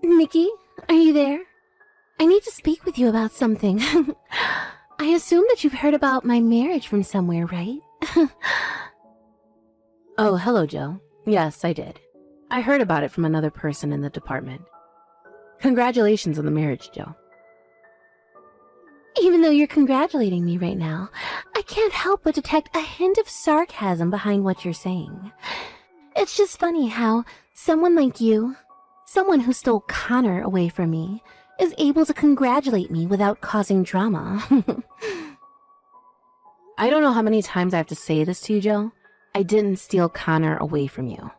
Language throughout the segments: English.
Nikki, are you there? I need to speak with you about something. I assume that you've heard about my marriage from somewhere, right? Oh, hello, Joe. Yes, I did. I heard about it from another person in the department. Congratulations on the marriage, Joe. Even though you're congratulating me right now, I can't help but detect a hint of sarcasm behind what you're saying. It's just funny how someone like you, someone who stole Connor away from me, is able to congratulate me without causing drama. I don't know how many times I have to say this to you, Joe. I didn't steal Connor away from you.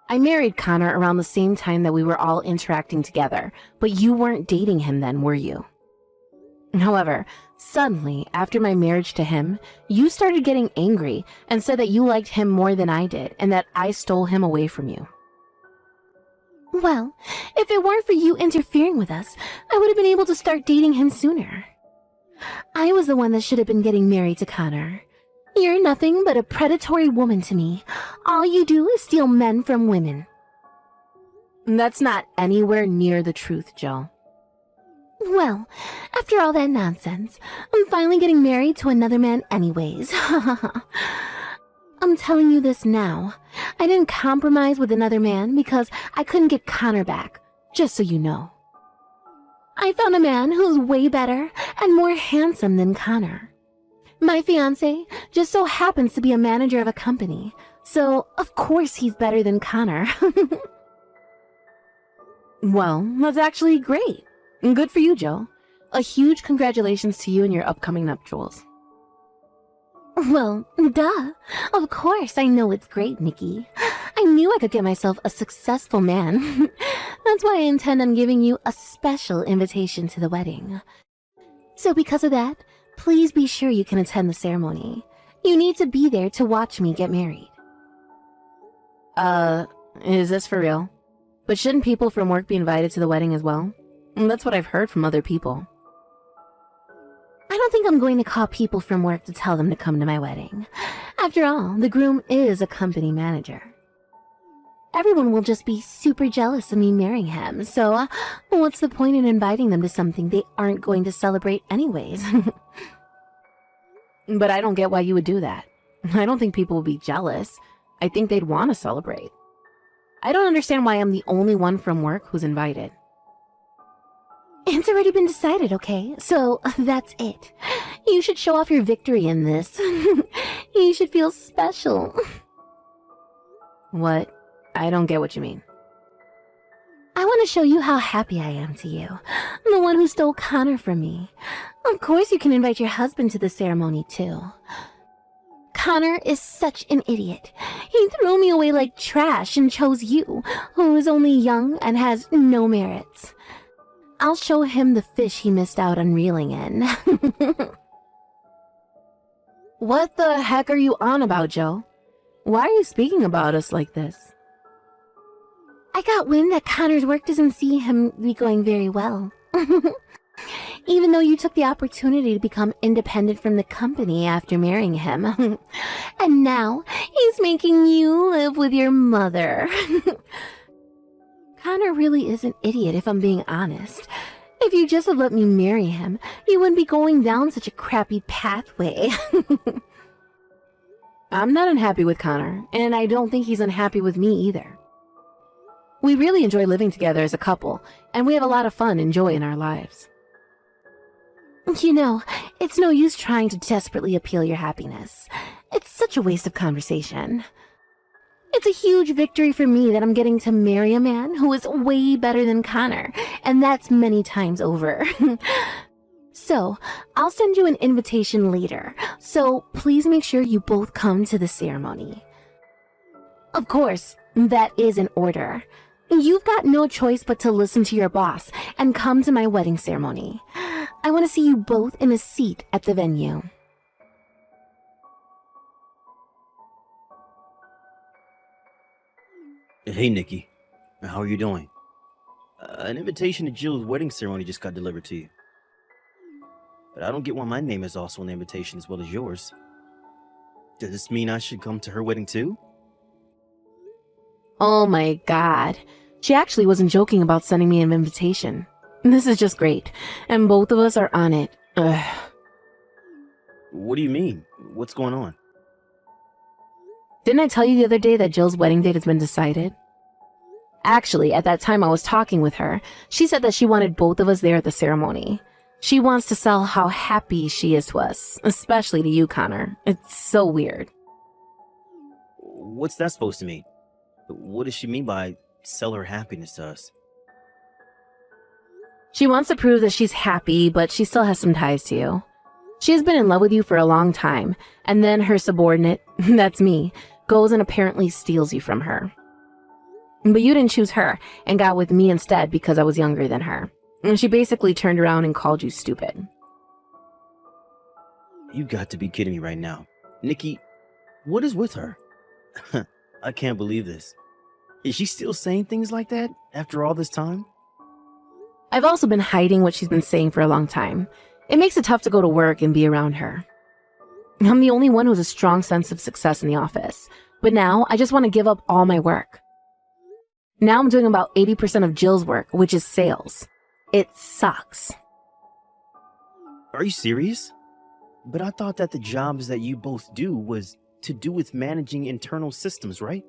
I married Connor around the same time that we were all interacting together, but you weren't dating him then, were you? However, suddenly, after my marriage to him, you started getting angry and said that you liked him more than I did and that I stole him away from you. Well, if it weren't for you interfering with us, I would have been able to start dating him sooner. I was the one that should have been getting married to Connor. You're nothing but a predatory woman to me. All you do is steal men from women. That's not anywhere near the truth, Joe. Well, after all that nonsense, I'm finally getting married to another man anyways. I'm telling you this now. I didn't compromise with another man because I couldn't get Connor back, just so you know. I found a man who's way better and more handsome than Connor. My fiancé just so happens to be a manager of a company, so of course he's better than Connor. Well, that's actually great. Good for you, Joe. A huge congratulations to you and your upcoming nuptials. Well, duh. Of course I know it's great, Nikki. I knew I could get myself a successful man. That's why I intend on giving you a special invitation to the wedding. So because of that, please be sure you can attend the ceremony. You need to be there to watch me get married. Is this for real? But shouldn't people from work be invited to the wedding as well? That's what I've heard from other people. I don't think I'm going to call people from work to tell them to come to my wedding. After all, the groom is a company manager. Everyone will just be super jealous of me marrying him, so what's the point in inviting them to something they aren't going to celebrate anyways? But I don't get why you would do that. I don't think people will be jealous. I think they'd want to celebrate. I don't understand why I'm the only one from work who's invited. It's already been decided, okay? So that's it. You should show off your victory in this. You should feel special. What? I don't get what you mean. I want to show you how happy I am to you. The one who stole Connor from me. Of course you can invite your husband to the ceremony too. Connor is such an idiot. He threw me away like trash and chose you, who is only young and has no merits. I'll show him the fish he missed out on reeling in. What the heck are you on about, Joe? Why are you speaking about us like this? I got wind that Connor's work doesn't see him be going very well. Even though you took the opportunity to become independent from the company after marrying him. And now he's making you live with your mother. Connor really is an idiot if I'm being honest. If you just had let me marry him, you wouldn't be going down such a crappy pathway. I'm not unhappy with Connor, and I don't think he's unhappy with me either. We really enjoy living together as a couple, and we have a lot of fun and joy in our lives. You know, it's no use trying to desperately appeal your happiness. It's such a waste of conversation. It's a huge victory for me that I'm getting to marry a man who is way better than Connor, and that's many times over. So, I'll send you an invitation later, so please make sure you both come to the ceremony. Of course, that is an order. You've got no choice but to listen to your boss and come to my wedding ceremony. I want to see you both in a seat at the venue. Hey, Nikki. How are you doing? An invitation to Jill's wedding ceremony just got delivered to you. But I don't get why my name is also on the invitation as well as yours. Does this mean I should come to her wedding too? Oh my God. She actually wasn't joking about sending me an invitation. This is just great, and both of us are on it. Ugh. What do you mean? What's going on? Didn't I tell you the other day that Jill's wedding date has been decided? Actually, at that time I was talking with her, she said that she wanted both of us there at the ceremony. She wants to sell how happy she is to us, especially to you, Connor. It's so weird. What's that supposed to mean? What does she mean by sell her happiness to us? She wants to prove that she's happy, but she still has some ties to you. She has been in love with you for a long time, and then her subordinate, that's me, goes and apparently steals you from her. But you didn't choose her and got with me instead because I was younger than her. And she basically turned around and called you stupid. You've got to be kidding me right now. Nikki, what is with her? I can't believe this. Is she still saying things like that after all this time? I've also been hiding what she's been saying for a long time. It makes it tough to go to work and be around her. I'm the only one who has a strong sense of success in the office, but now I just want to give up all my work. Now I'm doing about 80% of Jill's work, which is sales. It sucks. Are you serious? But I thought that the jobs that you both do was to do with managing internal systems, right?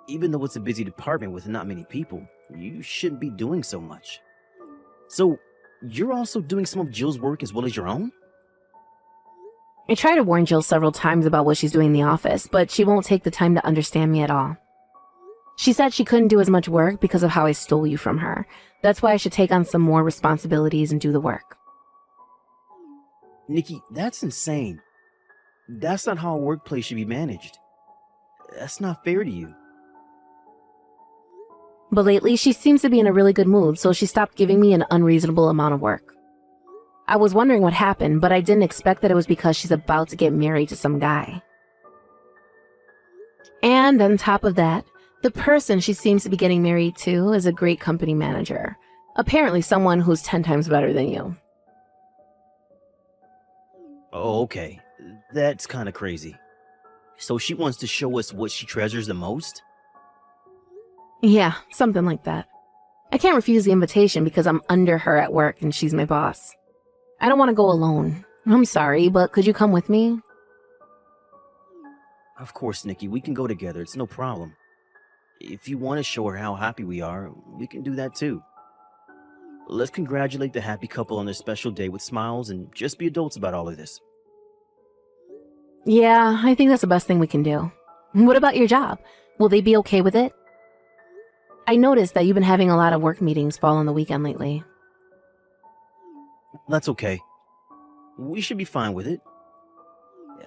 Even though it's a busy department with not many people, you shouldn't be doing so much. So, you're also doing some of Jill's work as well as your own? I try to warn Jill several times about what she's doing in the office, but she won't take the time to understand me at all. She said she couldn't do as much work because of how I stole you from her. That's why I should take on some more responsibilities and do the work. Nikki, that's insane. That's not how a workplace should be managed. That's not fair to you. But lately, she seems to be in a really good mood, so she stopped giving me an unreasonable amount of work. I was wondering what happened, but I didn't expect that it was because she's about to get married to some guy. And on top of that, the person she seems to be getting married to is a great company manager. Apparently someone who's 10 times better than you. Oh, okay. That's kind of crazy. So she wants to show us what she treasures the most? Yeah, something like that. I can't refuse the invitation because I'm under her at work and she's my boss. I don't want to go alone. I'm sorry, but could you come with me? Of course, Nikki, we can go together. It's no problem. If you want to show her how happy we are, we can do that too. Let's congratulate the happy couple on their special day with smiles and just be adults about all of this. Yeah, I think that's the best thing we can do. What about your job? Will they be okay with it? I noticed that you've been having a lot of work meetings fall on the weekend lately. That's okay. We should be fine with it.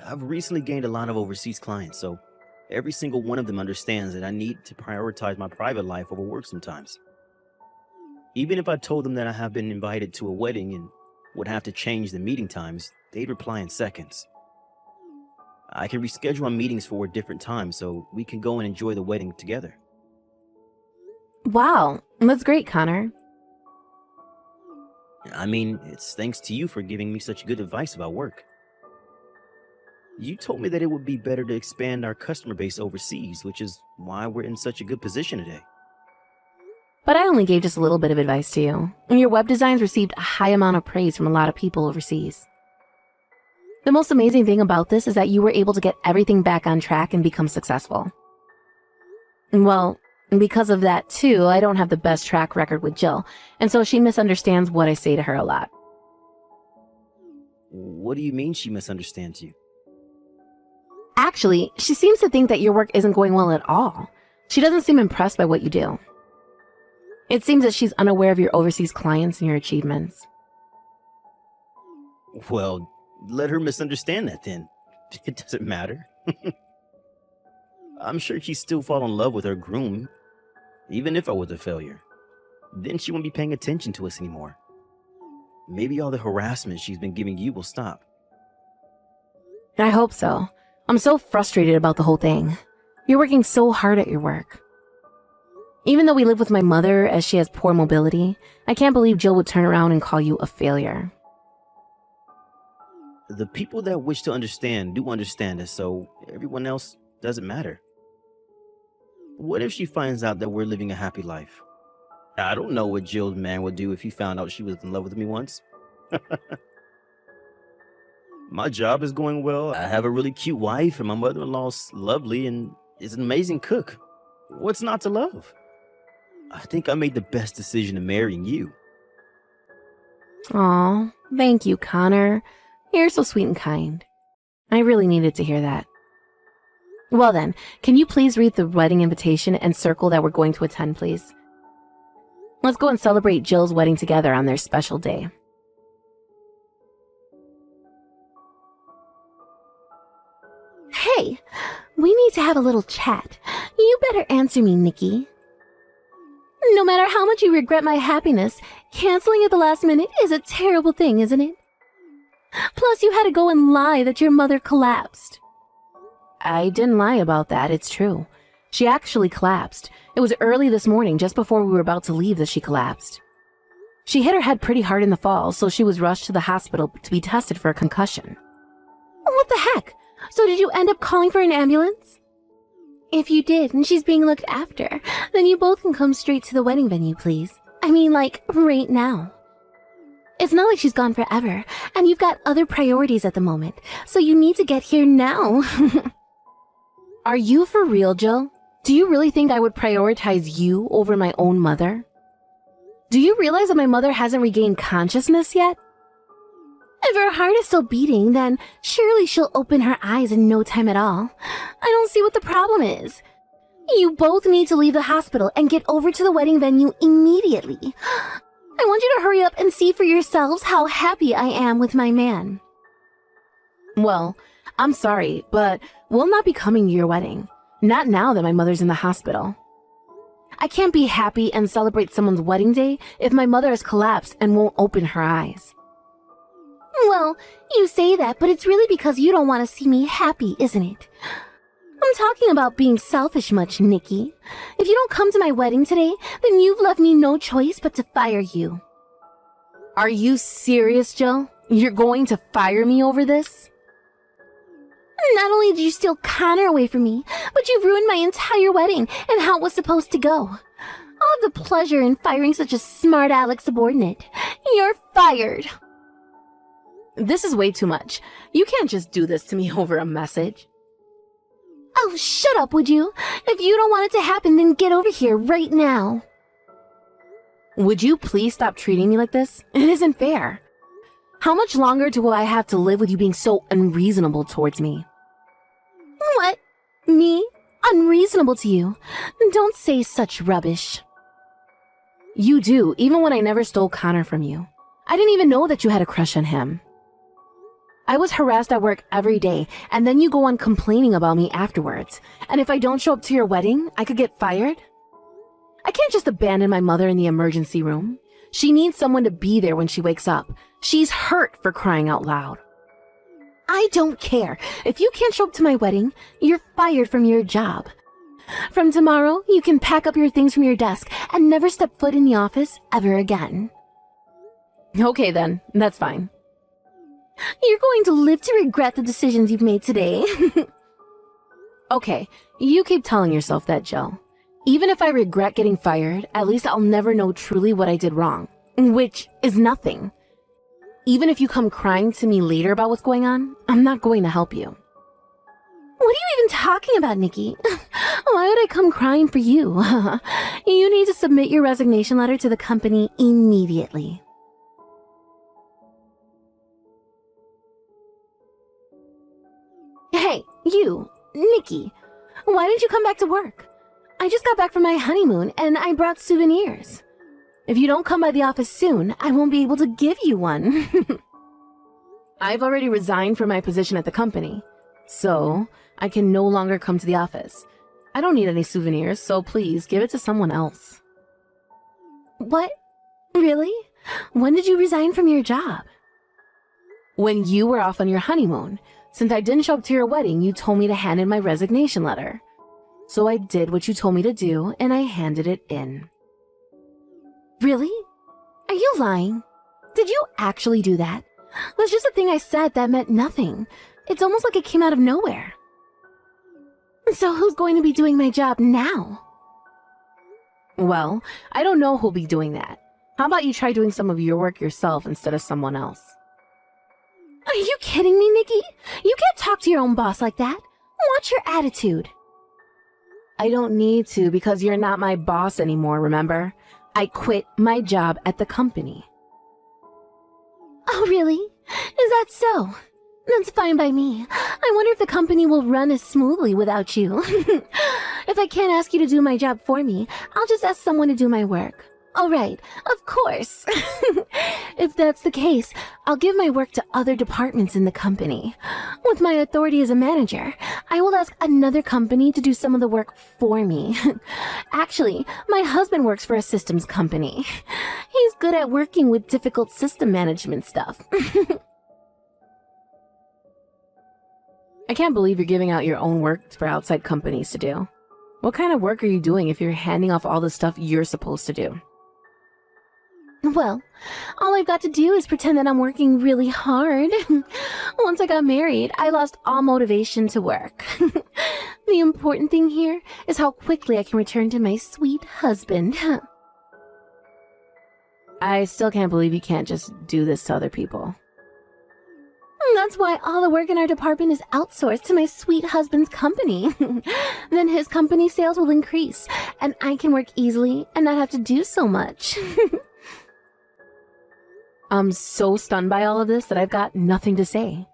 I've recently gained a lot of overseas clients, so every single one of them understands that I need to prioritize my private life over work sometimes. Even if I told them that I have been invited to a wedding and would have to change the meeting times, they'd reply in seconds. I can reschedule our meetings for a different time so we can go and enjoy the wedding together. Wow, that's great, Connor. I mean, it's thanks to you for giving me such good advice about work. You told me that it would be better to expand our customer base overseas, which is why we're in such a good position today. But I only gave just a little bit of advice to you. Your web designs received a high amount of praise from a lot of people overseas. The most amazing thing about this is that you were able to get everything back on track and become successful. Well, because of that too, I don't have the best track record with Jill, and so she misunderstands what I say to her a lot. What do you mean she misunderstands you? Actually, she seems to think that your work isn't going well at all. She doesn't seem impressed by what you do. It seems that she's unaware of your overseas clients and your achievements. Well, let her misunderstand that then. It doesn't matter. I'm sure she'd still fall in love with her groom, even if I was a failure. Then she won't be paying attention to us anymore. Maybe all the harassment she's been giving you will stop. I hope so. I'm so frustrated about the whole thing. You're working so hard at your work. Even though we live with my mother as she has poor mobility, I can't believe Jill would turn around and call you a failure. The people that wish to understand do understand us, so everyone else doesn't matter. What if she finds out that we're living a happy life? I don't know what Jill's man would do if he found out she was in love with me once. My job is going well. I have a really cute wife, and my mother-in-law's lovely and is an amazing cook. What's not to love? I think I made the best decision in marrying you. Aw, thank you, Connor. You're so sweet and kind. I really needed to hear that. Well then, can you please read the wedding invitation and circle that we're going to attend, please? Let's go and celebrate Jill's wedding together on their special day. Hey, we need to have a little chat. You better answer me, Nikki. No matter how much you regret my happiness, canceling at the last minute is a terrible thing, isn't it? Plus, you had to go and lie that your mother collapsed. I didn't lie about that, it's true. She actually collapsed. It was early this morning, just before we were about to leave, that she collapsed. She hit her head pretty hard in the fall, so she was rushed to the hospital to be tested for a concussion. What the heck? So did you end up calling for an ambulance? If you did, and she's being looked after, then you both can come straight to the wedding venue, please. I mean, like, right now. It's not like she's gone forever, and you've got other priorities at the moment, so you need to get here now. Are you for real, Jill? Do you really think I would prioritize you over my own mother? Do you realize that my mother hasn't regained consciousness yet? If her heart is still beating, then surely she'll open her eyes in no time at all. I don't see what the problem is. You both need to leave the hospital and get over to the wedding venue immediately. I want you to hurry up and see for yourselves how happy I am with my man. Well, I'm sorry, but we'll not be coming to your wedding. Not now that my mother's in the hospital. I can't be happy and celebrate someone's wedding day if my mother has collapsed and won't open her eyes. Well, you say that, but it's really because you don't want to see me happy, isn't it? I'm talking about being selfish much, Nikki. If you don't come to my wedding today, then you've left me no choice but to fire you. Are you serious, Jill? You're going to fire me over this? Not only did you steal Connor away from me, but you've ruined my entire wedding and how it was supposed to go. I'll have the pleasure in firing such a smart aleck subordinate. You're fired. This is way too much. You can't just do this to me over a message. Oh, shut up, would you? If you don't want it to happen, then get over here right now. Would you please stop treating me like this? It isn't fair. How much longer do I have to live with you being so unreasonable towards me? What? Me? Unreasonable to you? Don't say such rubbish. You do, even when I never stole Connor from you. I didn't even know that you had a crush on him. I was harassed at work every day, and then you go on complaining about me afterwards. And if I don't show up to your wedding, I could get fired? I can't just abandon my mother in the emergency room. She needs someone to be there when she wakes up. She's hurt, for crying out loud. I don't care. If you can't show up to my wedding, you're fired from your job. From tomorrow, you can pack up your things from your desk and never step foot in the office ever again. Okay then, that's fine. You're going to live to regret the decisions you've made today. Okay, you keep telling yourself that, Jill. Even if I regret getting fired, at least I'll never know truly what I did wrong, which is nothing. Even if you come crying to me later about what's going on, I'm not going to help you. What are you even talking about, Nikki? Why would I come crying for you? You need to submit your resignation letter to the company immediately. Hey, you, Nikki, why didn't you come back to work? I just got back from my honeymoon and I brought souvenirs. If you don't come by the office soon, I won't be able to give you one. I've already resigned from my position at the company, so I can no longer come to the office. I don't need any souvenirs, so please give it to someone else. What? Really? When did you resign from your job? When you were off on your honeymoon. Since I didn't show up to your wedding, you told me to hand in my resignation letter. So I did what you told me to do, and I handed it in. Really? Are you lying? Did you actually do that? That's just a thing I said that meant nothing. It's almost like it came out of nowhere. So who's going to be doing my job now? Well, I don't know who'll be doing that. How about you try doing some of your work yourself instead of someone else? Are you kidding me, Nikki? You can't talk to your own boss like that. Watch your attitude. I don't need to because you're not my boss anymore, remember? I quit my job at the company. Oh, really? Is that so? That's fine by me. I wonder if the company will run as smoothly without you. If I can't ask you to do my job for me, I'll just ask someone to do my work. All right, of course. If that's the case, I'll give my work to other departments in the company. With my authority as a manager, I will ask another company to do some of the work for me. Actually, my husband works for a systems company. He's good at working with difficult system management stuff. I can't believe you're giving out your own work for outside companies to do. What kind of work are you doing if you're handing off all the stuff you're supposed to do? Well, all I've got to do is pretend that I'm working really hard. Once I got married, I lost all motivation to work. The important thing here is how quickly I can return to my sweet husband. I still can't believe you can't just do this to other people. That's why all the work in our department is outsourced to my sweet husband's company. Then his company sales will increase, and I can work easily and not have to do so much. I'm so stunned by all of this that I've got nothing to say.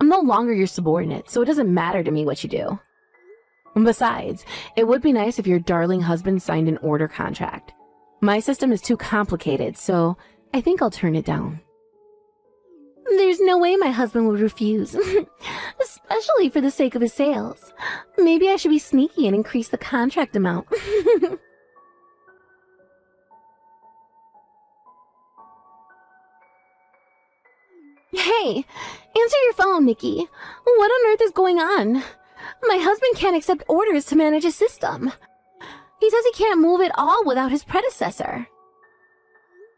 I'm no longer your subordinate, so it doesn't matter to me what you do. And besides, it would be nice if your darling husband signed an order contract. My system is too complicated, so I think I'll turn it down. There's no way my husband would refuse, especially for the sake of his sales. Maybe I should be sneaky and increase the contract amount. Hey, answer your phone, Nikki. What on earth is going on? My husband can't accept orders to manage a system. He says he can't move at all without his predecessor.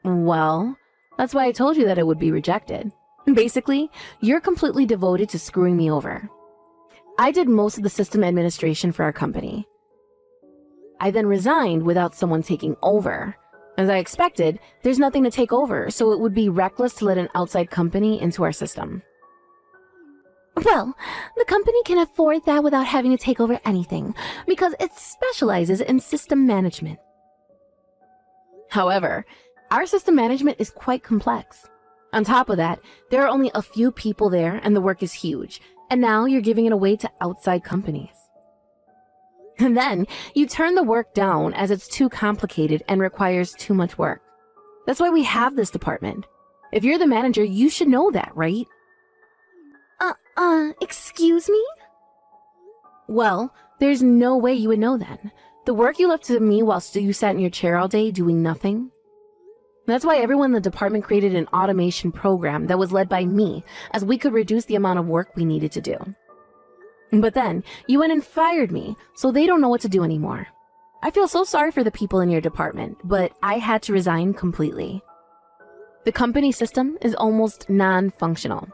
Well, that's why I told you that it would be rejected. Basically, you're completely devoted to screwing me over. I did most of the system administration for our company. I then resigned without someone taking over. As I expected, there's nothing to take over, so it would be reckless to let an outside company into our system. Well, the company can afford that without having to take over anything, because it specializes in system management. However, our system management is quite complex. On top of that, there are only a few people there and the work is huge, and now you're giving it away to outside companies. And then you turn the work down as it's too complicated and requires too much work. That's why we have this department. If you're the manager, you should know that, right? Excuse me? Well, there's no way you would know then. The work you left to me whilst you sat in your chair all day doing nothing. That's why everyone in the department created an automation program that was led by me, as we could reduce the amount of work we needed to do. But then, you went and fired me, so they don't know what to do anymore. I feel so sorry for the people in your department, but I had to resign completely. The company system is almost non-functional.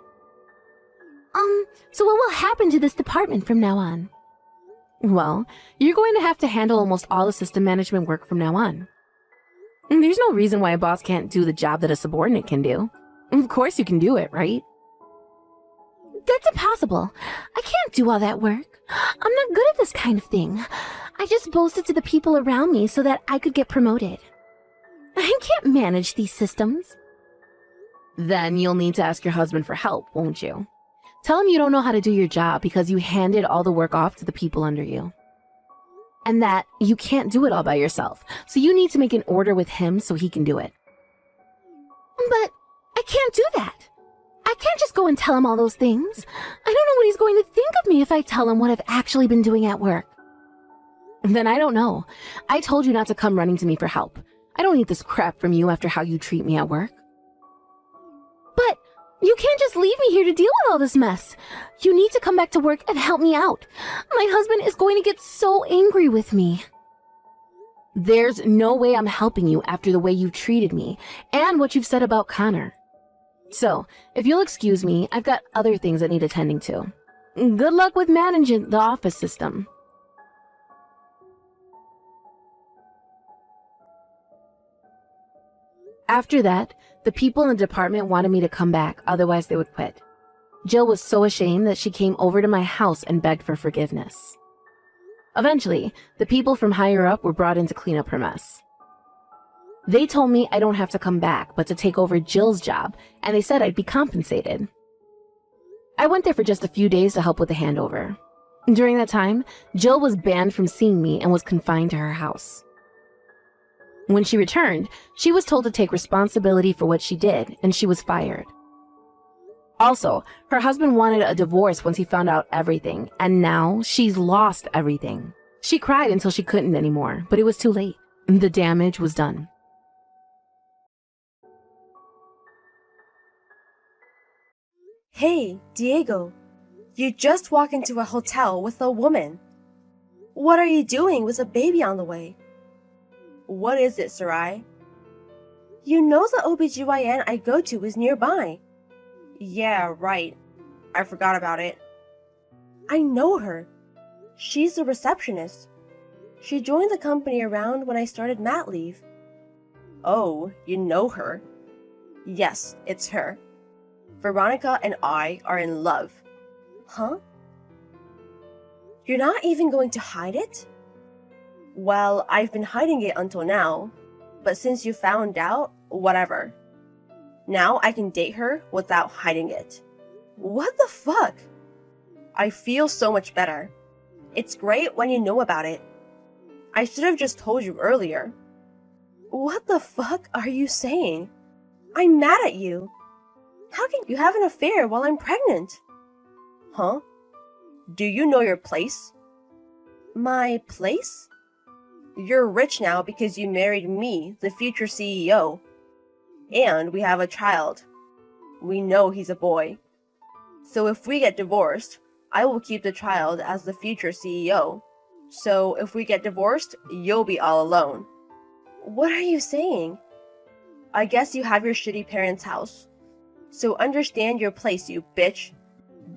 So what will happen to this department from now on? Well, you're going to have to handle almost all the system management work from now on. There's no reason why a boss can't do the job that a subordinate can do. Of course you can do it, right? That's impossible. I can't do all that work. I'm not good at this kind of thing. I just boasted to the people around me so that I could get promoted. I can't manage these systems. Then you'll need to ask your husband for help, won't you? Tell him you don't know how to do your job because you handed all the work off to the people under you. And that you can't do it all by yourself, so you need to make an order with him so he can do it. But I can't do that. I can't just go and tell him all those things. I don't know what he's going to think of me if I tell him what I've actually been doing at work. Then I don't know. I told you not to come running to me for help. I don't need this crap from you after how you treat me at work. But you can't just leave me here to deal with all this mess. You need to come back to work and help me out. My husband is going to get so angry with me. There's no way I'm helping you after the way you treated me and what you've said about Connor. So, if you'll excuse me, I've got other things that need attending to. Good luck with managing the office system. After that, the people in the department wanted me to come back, otherwise they would quit. Jill was so ashamed that she came over to my house and begged for forgiveness. Eventually, the people from higher up were brought in to clean up her mess. They told me I don't have to come back, but to take over Jill's job, and they said I'd be compensated. I went there for just a few days to help with the handover. During that time, Jill was banned from seeing me and was confined to her house. When she returned, she was told to take responsibility for what she did, and she was fired. Also, her husband wanted a divorce once he found out everything, and now she's lost everything. She cried until she couldn't anymore, but it was too late. The damage was done. Hey, Diego, you just walked into a hotel with a woman. What are you doing with a baby on the way? What is it, Sarai? You know the OBGYN I go to is nearby. Yeah, right. I forgot about it. I know her. She's the receptionist. She joined the company around when I started mat leave. Oh, you know her? Yes, it's her. Veronica and I are in love. Huh? You're not even going to hide it? Well, I've been hiding it until now, but since you found out, whatever. Now I can date her without hiding it. What the fuck? I feel so much better. It's great when you know about it. I should have just told you earlier. What the fuck are you saying? I'm mad at you. How can you have an affair while I'm pregnant? Huh? Do you know your place? My place? You're rich now because you married me, the future CEO. And we have a child. We know he's a boy. So if we get divorced, I will keep the child as the future CEO. So if we get divorced, you'll be all alone. What are you saying? I guess you have your shitty parents' house. So understand your place, you bitch.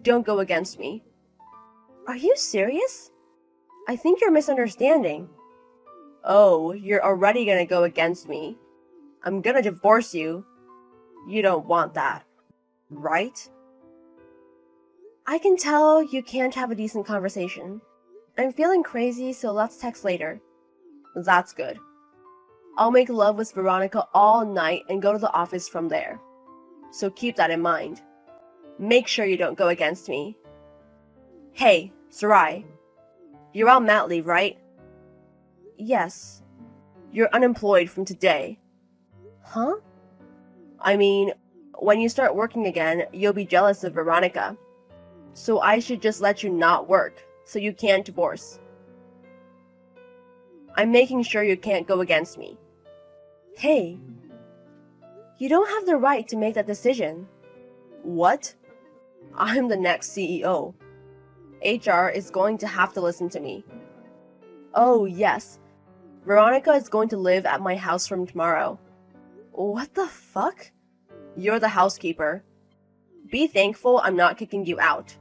Don't go against me. Are you serious? I think you're misunderstanding. Oh, you're already gonna go against me. I'm gonna divorce you. You don't want that, right? I can tell you can't have a decent conversation. I'm feeling crazy, so let's text later. That's good. I'll make love with Veronica all night and go to the office from there. So keep that in mind. Make sure you don't go against me. Hey, Sarai. You're on mat leave, right? Yes. You're unemployed from today. Huh? I mean, when you start working again, you'll be jealous of Veronica. So I should just let you not work, so you can't divorce. I'm making sure you can't go against me. Hey. You don't have the right to make that decision. What? I'm the next CEO. HR is going to have to listen to me. Oh, yes. Veronica is going to live at my house from tomorrow. What the fuck? You're the housekeeper. Be thankful I'm not kicking you out.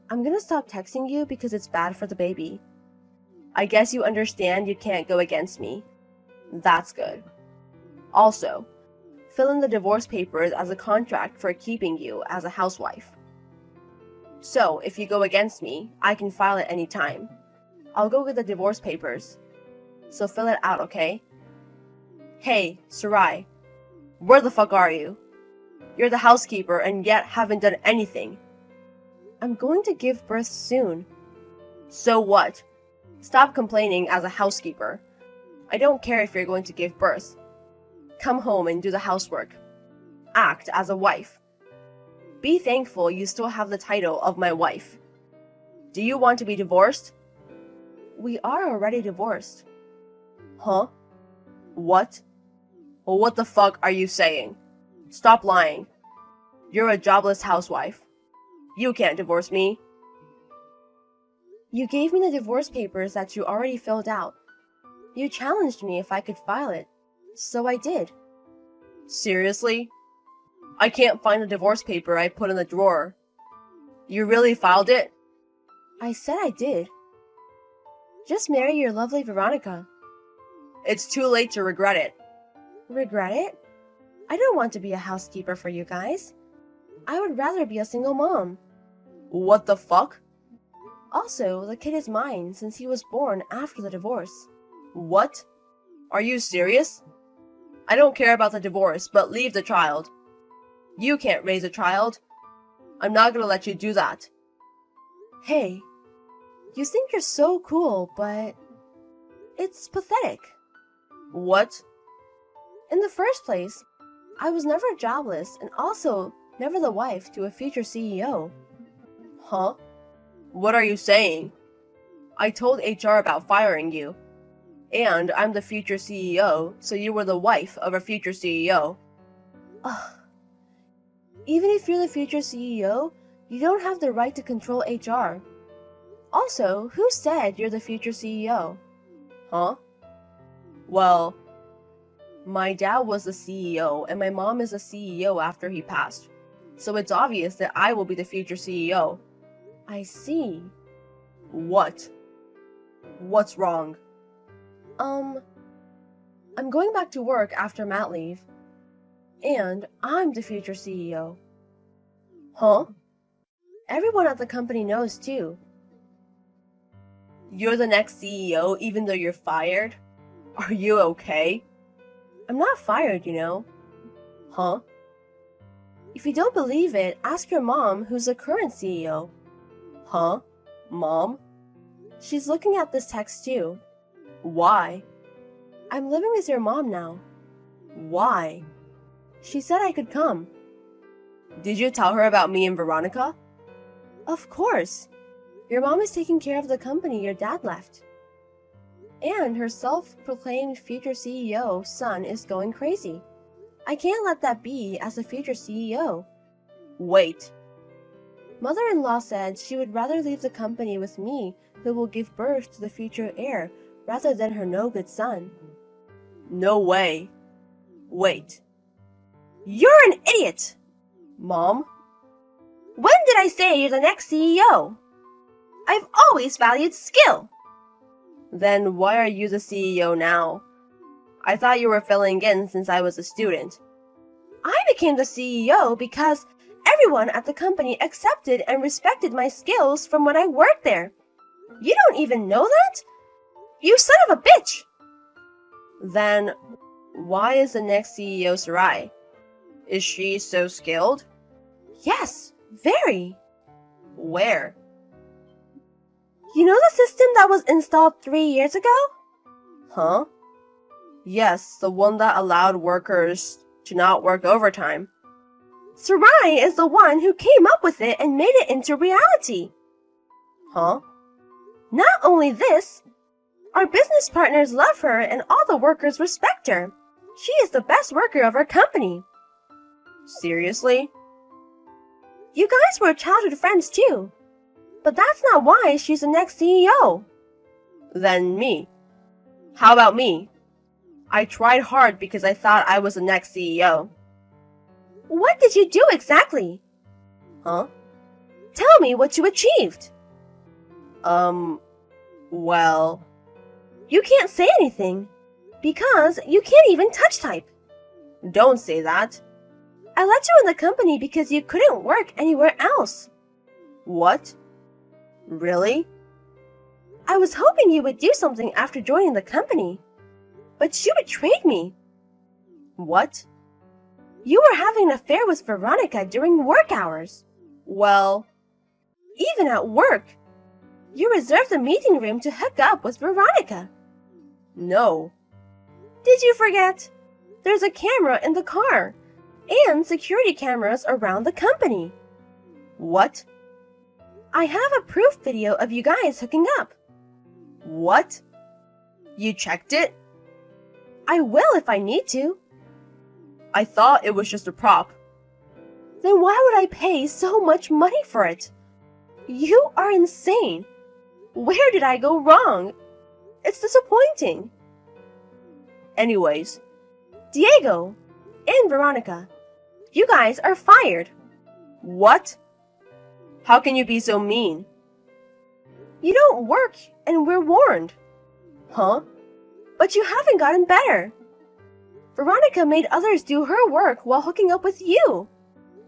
I'm gonna stop texting you because it's bad for the baby. I guess you understand you can't go against me. That's good. Also, fill in the divorce papers as a contract for keeping you as a housewife. So, if you go against me, I can file it anytime. I'll go get the divorce papers. So fill it out, okay? Hey, Sarai. Where the fuck are you? You're the housekeeper and yet haven't done anything. I'm going to give birth soon. So what? Stop complaining as a housekeeper. I don't care if you're going to give birth. Come home and do the housework. Act as a wife. Be thankful you still have the title of my wife. Do you want to be divorced? We are already divorced. Huh? What? Well, what the fuck are you saying? Stop lying. You're a jobless housewife. You can't divorce me. You gave me the divorce papers that you already filled out. You challenged me if I could file it, so I did. Seriously? I can't find the divorce paper I put in the drawer. You really filed it? I said I did. Just marry your lovely Veronica. It's too late to regret it. Regret it? I don't want to be a housekeeper for you guys. I would rather be a single mom. What the fuck? Also, the kid is mine since he was born after the divorce. What? Are you serious? I don't care about the divorce, but leave the child. You can't raise a child. I'm not gonna let you do that. Hey, you think you're so cool, but it's pathetic. What? In the first place, I was never jobless and also never the wife to a future CEO. Huh? What are you saying? I told HR about firing you. And I'm the future CEO, so you were the wife of a future CEO. Ugh. Even if you're the future CEO, you don't have the right to control HR. Also, who said you're the future CEO? Huh? Well, my dad was the CEO and my mom is the CEO after he passed. So it's obvious that I will be the future CEO. I see. What? What's wrong? I'm going back to work after mat leave. And I'm the future CEO. Huh? Everyone at the company knows too. You're the next CEO even though you're fired? Are you okay? I'm not fired, you know. Huh? If you don't believe it, ask your mom who's the current CEO. Huh? Mom? She's looking at this text too. Why? I'm living with your mom now. Why? She said I could come. Did you tell her about me and Veronica? Of course. Your mom is taking care of the company your dad left. And her self-proclaimed future CEO son is going crazy. I can't let that be as a future CEO. Wait. Mother-in-law said she would rather leave the company with me who will give birth to the future heir rather than her no-good son. No way. Wait. You're an idiot! Mom? When did I say you're the next CEO? I've always valued skill. Then why are you the CEO now? I thought you were filling in since I was a student. I became the CEO because everyone at the company accepted and respected my skills from when I worked there. You don't even know that? You son of a bitch! Then why is the next CEO Sarai? Is she so skilled? Yes, very. Where? You know the system that was installed 3 years ago? Huh? Yes, the one that allowed workers to not work overtime. Sarai is the one who came up with it and made it into reality. Huh? Not only this, our business partners love her and all the workers respect her. She is the best worker of our company. Seriously? You guys were childhood friends too. But that's not why she's the next CEO. Then me. How about me? I tried hard because I thought I was the next CEO. What did you do exactly? Huh? Tell me what you achieved. Well... You can't say anything, because you can't even touch type. Don't say that. I let you in the company because you couldn't work anywhere else. What? Really? I was hoping you would do something after joining the company. But you betrayed me. What? You were having an affair with Veronica during work hours. Well, even at work, you reserved the meeting room to hook up with Veronica. No. Did you forget? There's a camera in the car and security cameras around the company. What? I have a proof video of you guys hooking up. What? You checked it? I will if I need to. I thought it was just a prop. Then why would I pay so much money for it? You are insane. Where did I go wrong? It's disappointing. Anyways, Diego and Veronica, you guys are fired. What? How can you be so mean? You don't work and we're warned. Huh? But you haven't gotten better. Veronica made others do her work while hooking up with you.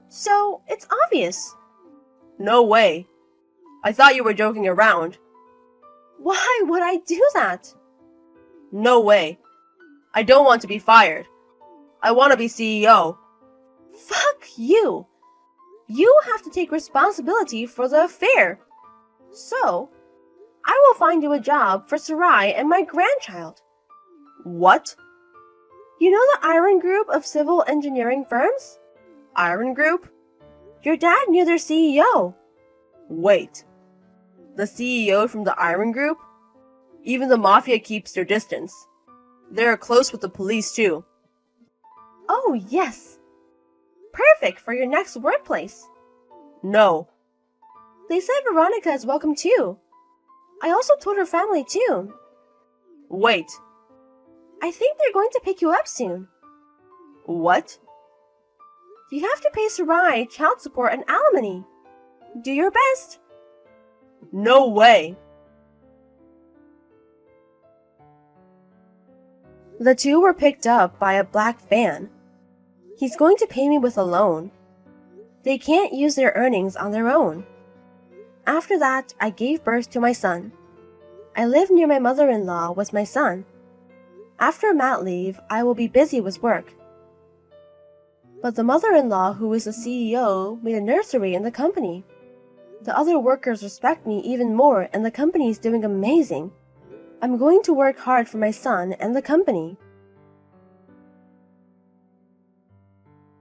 So, it's obvious. No way. I thought you were joking around. Why would I do that? No way. I don't want to be fired. I want to be CEO. Fuck you. You have to take responsibility for the affair. So, I will find you a job for Sarai and my grandchild. What? You know the Iron Group of civil engineering firms? Iron Group? Your dad knew their CEO. Wait. The CEO from the Iron Group? Even the Mafia keeps their distance. They're close with the police too. Oh, yes. Perfect for your next workplace. No. They said Veronica is welcome too. I also told her family too. Wait. I think they're going to pick you up soon. What? You have to pay Sarai child support and alimony. Do your best. No way. The two were picked up by a black van. He's going to pay me with a loan. They can't use their earnings on their own. After that, I gave birth to my son. I live near my mother-in-law with my son. After mat leave, I will be busy with work. But the mother-in-law, who is the CEO, made a nursery in the company. The other workers respect me even more, and the company is doing amazing. I'm going to work hard for my son and the company.